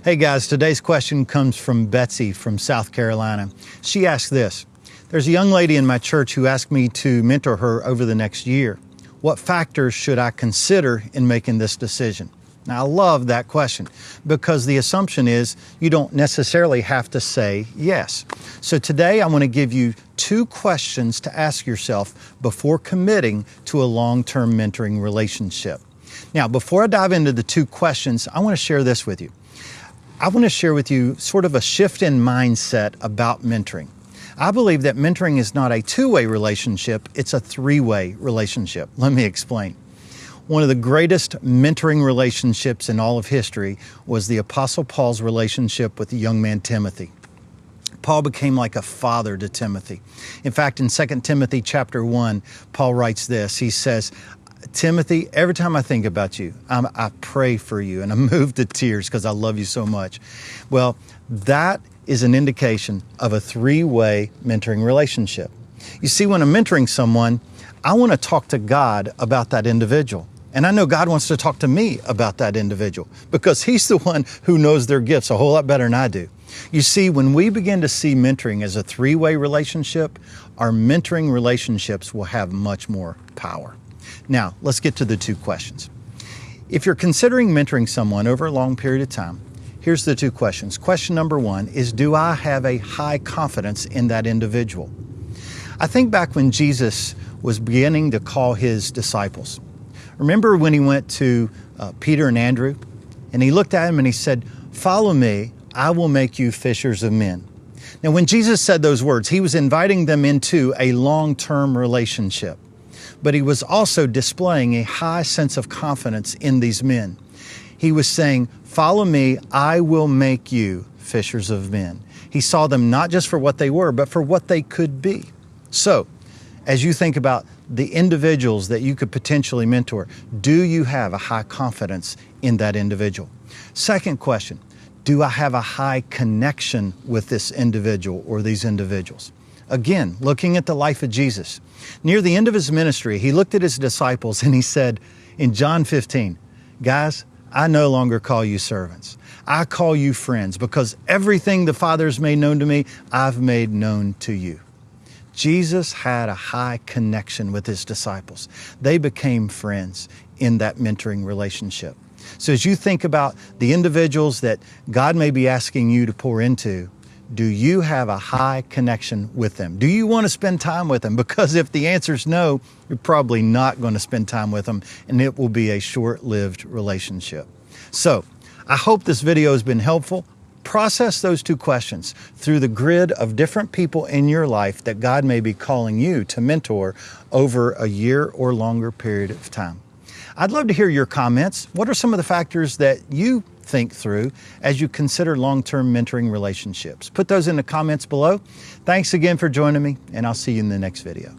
Hey guys, today's question comes from Betsy from South Carolina. She asked this: there's a young lady in my church who asked me to mentor her over the next year. What factors should I consider in making this decision? Now, I love that question because the assumption is you don't necessarily have to say yes. So today I want to give you 2 questions to ask yourself before committing to a long-term mentoring relationship. Now, before I dive into the 2 questions, I want to share this with you. I want to share with you sort of a shift in mindset about mentoring. I believe that mentoring is not a 2-way relationship, it's a 3-way relationship. Let me explain. One of the greatest mentoring relationships in all of history was the Apostle Paul's relationship with the young man Timothy. Paul became like a father to Timothy. In fact, in 2 Timothy chapter 1, Paul writes this. He says, Timothy, every time I think about you, I pray for you and I'm moved to tears because I love you so much. Well, that is an indication of a 3-way mentoring relationship. You see, when I'm mentoring someone, I want to talk to God about that individual. And I know God wants to talk to me about that individual because He's the one who knows their gifts a whole lot better than I do. You see, when we begin to see mentoring as a 3-way relationship, our mentoring relationships will have much more power. Now, let's get to the 2 questions. If you're considering mentoring someone over a long period of time, here's the 2 questions. Question number 1 is, do I have a high confidence in that individual? I think back when Jesus was beginning to call His disciples. Remember when He went to Peter and Andrew, and He looked at him and He said, "Follow me, I will make you fishers of men." Now, when Jesus said those words, He was inviting them into a long-term relationship. But He was also displaying a high sense of confidence in these men. He was saying, "Follow me, I will make you fishers of men." He saw them not just for what they were, but for what they could be. So, as you think about the individuals that you could potentially mentor, do you have a high confidence in that individual? Second question, do I have a high connection with this individual or these individuals? Again, looking at the life of Jesus. Near the end of His ministry, He looked at His disciples and He said in John 15, "Guys, I no longer call you servants. I call you friends because everything the Father has made known to me, I've made known to you." Jesus had a high connection with His disciples. They became friends in that mentoring relationship. So as you think about the individuals that God may be asking you to pour into, do you have a high connection with them? Do you want to spend time with them? Because if the answer is no, you're probably not going to spend time with them, and it will be a short-lived relationship. So I hope this video has been helpful. Process those 2 questions through the grid of different people in your life that God may be calling you to mentor over a year or longer period of time. I'd love to hear your comments. What are some of the factors that you think through as you consider long-term mentoring relationships? Put those in the comments below. Thanks again for joining me, and I'll see you in the next video.